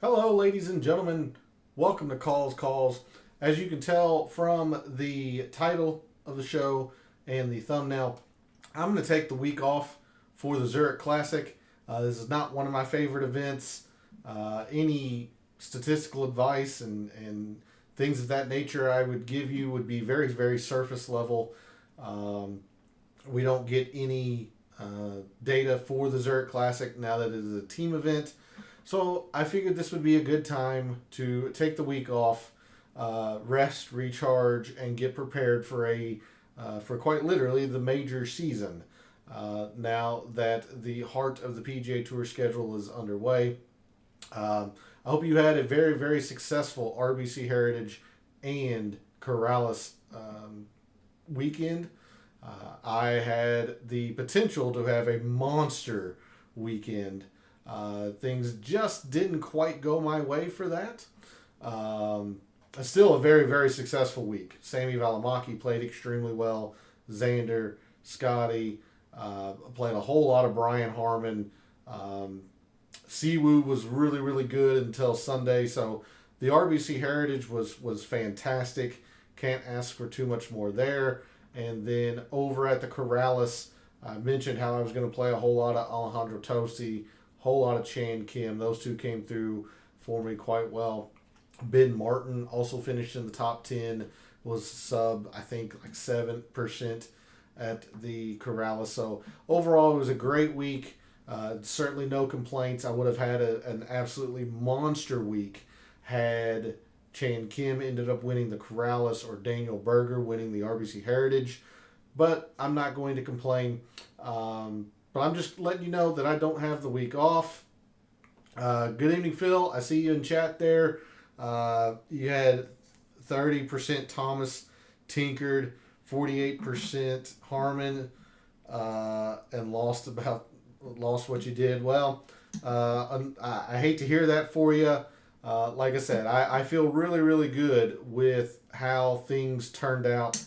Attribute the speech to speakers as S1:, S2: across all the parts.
S1: Hello, ladies and gentlemen. Welcome to Calls. As you can tell from the title of the show and the thumbnail, I'm going to take the week off for the Zurich Classic. This is not one of my favorite events. Any statistical advice and things of that nature I would give you would be very, very surface level. Um, we don't get any data for the Zurich Classic now that it is a team event. So I figured this would be a good time to take the week off, rest, recharge, and get prepared for quite literally the major season. Now that the heart of the PGA Tour schedule is underway, I hope you had a very very successful RBC Heritage and Corrales weekend. I had the potential to have a monster weekend. Things just didn't quite go my way for that. Still a very, very successful week. Sammy Valimaki played extremely well. Xander, Scotty, played a whole lot of Brian Harmon. Siwoo was really, really good until Sunday. So the RBC Heritage was fantastic. Can't ask for too much more there. And then over at the Corrales, I mentioned how I was going to play a whole lot of Alejandro Tosi, whole lot of Chan Kim. Those two came through for me quite well. Ben Martin also finished in the top 10, was sub, I think, like 7% at the Corrales. So overall, it was a great week. Certainly no complaints. I would have had an absolutely monster week had Chan Kim ended up winning the Corrales or Daniel Berger winning the RBC Heritage. But I'm not going to complain. But I'm just letting you know that I don't have the week off. Good evening, Phil. I see you in chat there. You had 30% Thomas tinkered, 48% Harmon, and lost what you did. Well, I hate to hear that for you. Like I said, I feel really, really good with how things turned out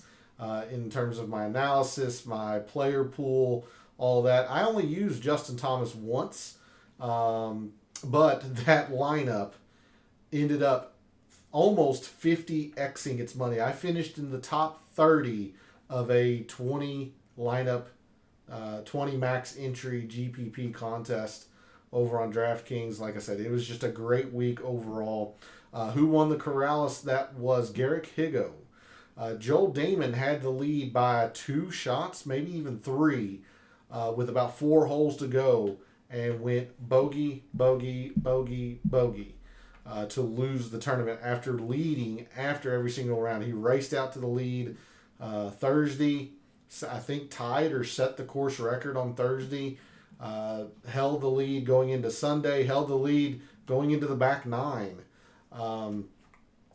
S1: in terms of my analysis, my player pool, all that. I only used Justin Thomas once, but that lineup ended up almost 50xing its money. I finished in the top 30 of a 20 lineup, 20 max entry GPP contest over on DraftKings. Like I said, it was just a great week overall. Who won the Corrales? That was Garrick Higo. Joel Damon had the lead by 2 shots, maybe even 3, with about 4 holes to go, and went bogey, bogey, bogey, bogey to lose the tournament after leading after every single round. He raced out to the lead Thursday, I think tied or set the course record on Thursday. Held the lead going into Sunday, held the lead going into the back 9.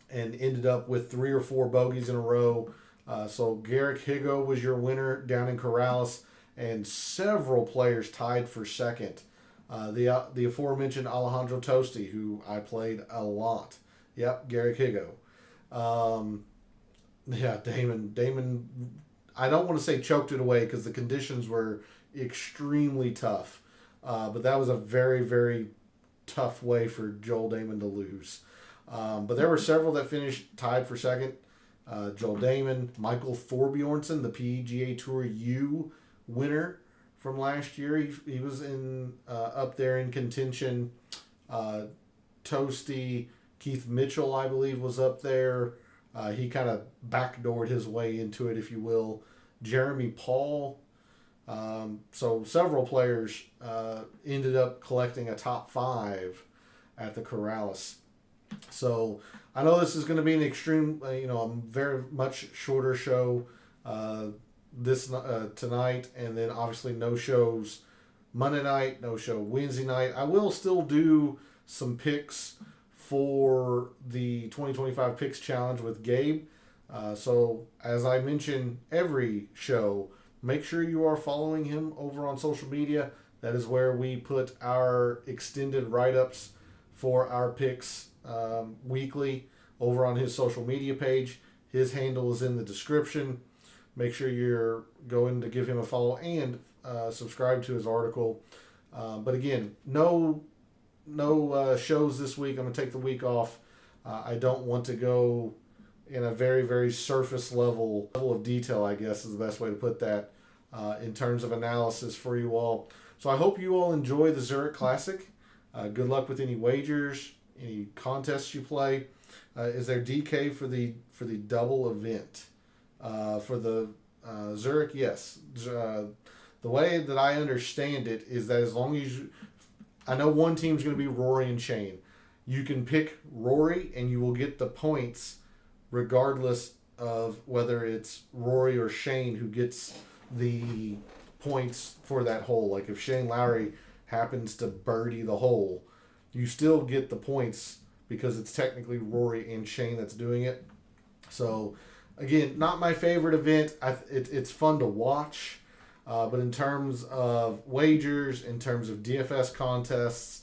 S1: And ended up with 3 or 4 bogeys in a row. So Garrick Higo was your winner down in Corrales, and several players tied for second. The aforementioned Alejandro Tosti, who I played a lot. Yep, Garrick Higo. Yeah, Damon. I don't want to say choked it away because the conditions were extremely tough. But that was a very, very tough way for Joel Damon to lose. But there were several that finished tied for second. Joel Damon, Michael Thorbjornsen, the PGA Tour U winner from last year. He was in up there in contention. Toasty, Keith Mitchell, I believe, was up there. He kind of backdoored his way into it, if you will. Jeremy Paul. So several players ended up collecting a top 5 at the Corrales. So I know this is going to be an extreme, a very much shorter show this tonight, and then obviously no shows Monday night, no show Wednesday night. I will still do some picks for the 2025 Picks Challenge with Gabe. So as I mention every show, make sure you are following him over on social media. That is where we put our extended write-ups for our picks weekly over on his social media page. His handle is in the description. Make sure you're going to give him a follow and subscribe to his article. But again, no shows this week. I'm gonna take the week off. I don't want to go in a very, very surface level of detail, I guess is the best way to put that, in terms of analysis for you all. So I hope you all enjoy the Zurich Classic. Good luck with any wagers, any contests you play. Is there DK for the double event for the Zurich? Yes. The way that I understand it is that as long as I know one team's going to be Rory and Shane, you can pick Rory and you will get the points regardless of whether it's Rory or Shane who gets the points for that hole. Like if Shane Lowry happens to birdie the hole, you still get the points because it's technically Rory and Shane that's doing it. So again, not my favorite event. It's fun to watch. But in terms of wagers, in terms of DFS contests,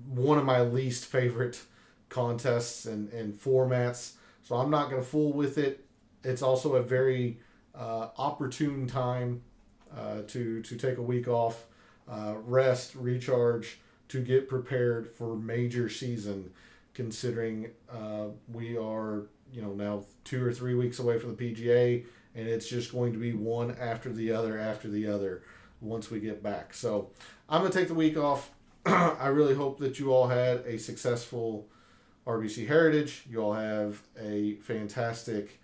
S1: one of my least favorite contests and formats. So I'm not going to fool with it. It's also a very opportune time to take a week off, rest, recharge, to get prepared for major season, considering we are now 2 or 3 weeks away from the PGA, and it's just going to be one after the other once we get back. So I'm going to take the week off. I really hope that you all had a successful RBC Heritage. You all have a fantastic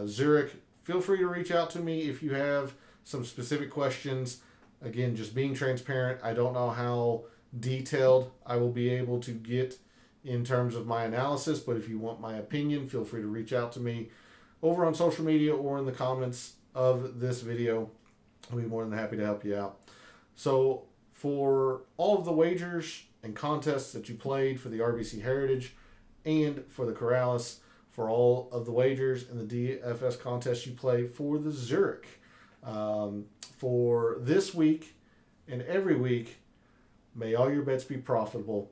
S1: Zurich. Feel free to reach out to me if you have some specific questions. Again, just being transparent. I don't know how detailed I will be able to get in terms of my analysis, but if you want my opinion, feel free to reach out to me over on social media or in the comments of this video. I'll be more than happy to help you out. So for all of the wagers and contests that you played for the RBC Heritage and for the Corrales, for all of the wagers and the DFS contests you play for the Zurich, for this week and every week, may all your bets be profitable.